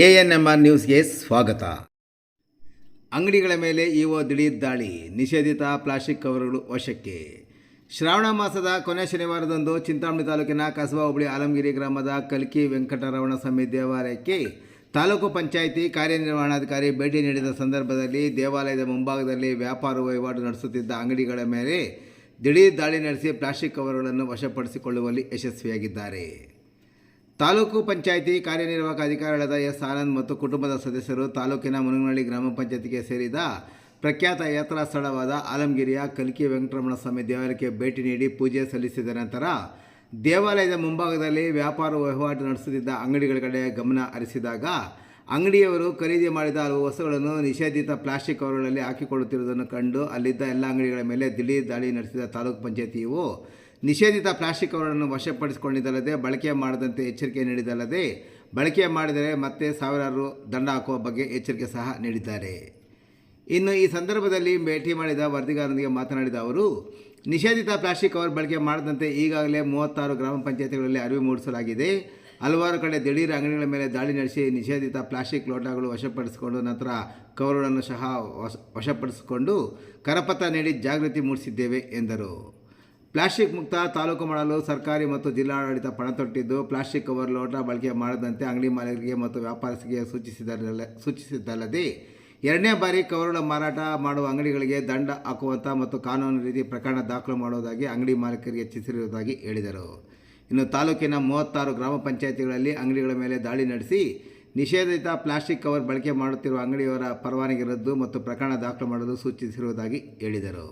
ANMR ನ್ಯೂಸ್ಗೆ ಸ್ವಾಗತ. ಅಂಗಡಿಗಳ ಮೇಲೆ ಇಒ ದಿಢೀರ್ ದಾಳಿ, ನಿಷೇಧಿತ ಪ್ಲಾಸ್ಟಿಕ್ ಕವರ್ಗಳು ವಶಕ್ಕೆ. ಶ್ರಾವಣ ಮಾಸದ ಕೊನೆ ಶನಿವಾರದಂದು ಚಿಂತಾಮಣಿ ತಾಲೂಕಿನ ಕಸಬಾ ಹೋಬಳಿ ಆಲಮಗಿರಿ ಗ್ರಾಮದ ಕಲ್ಕಿ ವೆಂಕಟರಮಣ ಸ್ವಾಮಿ ದೇವಾಲಯಕ್ಕೆ ತಾಲೂಕು ಪಂಚಾಯಿತಿ ಕಾರ್ಯನಿರ್ವಹಣಾಧಿಕಾರಿ ಭೇಟಿ ನೀಡಿದ ಸಂದರ್ಭದಲ್ಲಿ ದೇವಾಲಯದ ಮುಂಭಾಗದಲ್ಲಿ ವ್ಯಾಪಾರ ವಹಿವಾಟು ನಡೆಸುತ್ತಿದ್ದ ಅಂಗಡಿಗಳ ಮೇಲೆ ದಿಢೀರ್ ದಾಳಿ ನಡೆಸಿ ಪ್ಲಾಸ್ಟಿಕ್ ಕವರ್ಗಳನ್ನು ವಶಪಡಿಸಿಕೊಳ್ಳುವಲ್ಲಿ ಯಶಸ್ವಿಯಾಗಿದ್ದಾರೆ. ತಾಲೂಕು ಪಂಚಾಯಿತಿ ಕಾರ್ಯನಿರ್ವಾಹಕ ಅಧಿಕಾರಿಗಳಾದ ಎಸ್ ಆನಂದ್ ಮತ್ತು ಕುಟುಂಬದ ಸದಸ್ಯರು ತಾಲೂಕಿನ ಮುನಗನಹಳ್ಳಿ ಗ್ರಾಮ ಪಂಚಾಯತಿಗೆ ಸೇರಿದ ಪ್ರಖ್ಯಾತ ಯಾತ್ರಾ ಸ್ಥಳವಾದ ಆಲಮಗಿರಿಯ ಕಲ್ಕಿ ವೆಂಕಟರಮಣ ಸ್ವಾಮಿ ದೇವಾಲಯಕ್ಕೆ ಭೇಟಿ ನೀಡಿ ಪೂಜೆ ಸಲ್ಲಿಸಿದ ನಂತರ ದೇವಾಲಯದ ಮುಂಭಾಗದಲ್ಲಿ ವ್ಯಾಪಾರ ವಹಿವಾಟು ನಡೆಸುತ್ತಿದ್ದ ಅಂಗಡಿಗಳ ಕಡೆ ಗಮನ ಹರಿಸಿದಾಗ ಅಂಗಡಿಯವರು ಖರೀದಿ ಮಾಡಿದ ಹಲವು ವಸ್ತುಗಳನ್ನು ನಿಷೇಧಿತ ಪ್ಲಾಸ್ಟಿಕ್ ಕವರ್ಗಳಲ್ಲಿ ಹಾಕಿಕೊಳ್ಳುತ್ತಿರುವುದನ್ನು ಕಂಡು ಅಲ್ಲಿದ್ದ ಎಲ್ಲ ಅಂಗಡಿಗಳ ಮೇಲೆ ದಿಢೀರ್ ದಾಳಿ ನಡೆಸಿದ ತಾಲೂಕು ಪಂಚಾಯಿತಿಯು ನಿಷೇಧಿತ ಪ್ಲಾಸ್ಟಿಕ್ ಕವರನ್ನು ವಶಪಡಿಸಿಕೊಂಡಿದ್ದಲ್ಲದೆ ಬಳಕೆ ಮಾಡದಂತೆ ಎಚ್ಚರಿಕೆ ನೀಡಿದಲ್ಲದೆ ಬಳಕೆ ಮಾಡಿದರೆ ಮತ್ತೆ ಸಾವಿರಾರು ದಂಡ ಹಾಕುವ ಬಗ್ಗೆ ಎಚ್ಚರಿಕೆ ಸಹ ನೀಡಿದ್ದಾರೆ. ಇನ್ನು ಈ ಸಂದರ್ಭದಲ್ಲಿ ಭೇಟಿ ಮಾಡಿದ ವರದಿಗಾರರೊಂದಿಗೆ ಮಾತನಾಡಿದ ಅವರು, ನಿಷೇಧಿತ ಪ್ಲಾಸ್ಟಿಕ್ ಕವರ್ ಬಳಕೆ ಮಾಡದಂತೆ ಈಗಾಗಲೇ 36 ಗ್ರಾಮ ಪಂಚಾಯತಿಗಳಲ್ಲಿ ಅರಿವು ಮೂಡಿಸಲಾಗಿದೆ. ಹಲವಾರು ಕಡೆ ದಿಢೀರ್ ಅಂಗಡಿಗಳ ಮೇಲೆ ದಾಳಿ ನಡೆಸಿ ನಿಷೇಧಿತ ಪ್ಲಾಸ್ಟಿಕ್ ಲೋಟಗಳು ವಶಪಡಿಸಿಕೊಂಡು ನಂತರ ಕವರ್ಗಳನ್ನು ಸಹ ವಶಪಡಿಸಿಕೊಂಡು ಕರಪತ್ರ ನೀಡಿ ಜಾಗೃತಿ ಮೂಡಿಸಿದ್ದೇವೆ ಎಂದರು. ಪ್ಲಾಸ್ಟಿಕ್ ಮುಕ್ತ ತಾಲೂಕು ಮಾಡಲು ಸರ್ಕಾರಿ ಮತ್ತು ಜಿಲ್ಲಾಡಳಿತ ಪಣ ತೊಟ್ಟಿದ್ದು, ಪ್ಲಾಸ್ಟಿಕ್ ಕವರ್ ಲೋಟ ಬಳಕೆ ಮಾಡದಂತೆ ಅಂಗಡಿ ಮಾಲೀಕರಿಗೆ ಮತ್ತು ವ್ಯಾಪಾರಸ್ಥರಿಗೆ ಸೂಚಿಸಿದ್ದಲ್ಲದೆ ಎರಡನೇ ಬಾರಿ ಕವರುಗಳ ಮಾರಾಟ ಮಾಡುವ ಅಂಗಡಿಗಳಿಗೆ ದಂಡ ಹಾಕುವಂಥ ಮತ್ತು ಕಾನೂನು ರೀತಿ ಪ್ರಕರಣ ದಾಖಲು ಮಾಡುವುದಾಗಿ ಅಂಗಡಿ ಮಾಲೀಕರಿಗೆ ಎಚ್ಚರಿಸಿರುವುದಾಗಿ ಹೇಳಿದರು. ಇನ್ನು ತಾಲೂಕಿನ 36 ಗ್ರಾಮ ಪಂಚಾಯಿತಿಗಳಲ್ಲಿ ಅಂಗಡಿಗಳ ಮೇಲೆ ದಾಳಿ ನಡೆಸಿ ನಿಷೇಧಿತ ಪ್ಲಾಸ್ಟಿಕ್ ಕವರ್ ಬಳಕೆ ಮಾಡುತ್ತಿರುವ ಅಂಗಡಿಯವರ ಪರವಾನಗಿ ರದ್ದು ಮತ್ತು ಪ್ರಕರಣ ದಾಖಲು ಮಾಡಲು ಸೂಚಿಸಿರುವುದಾಗಿ ಹೇಳಿದರು.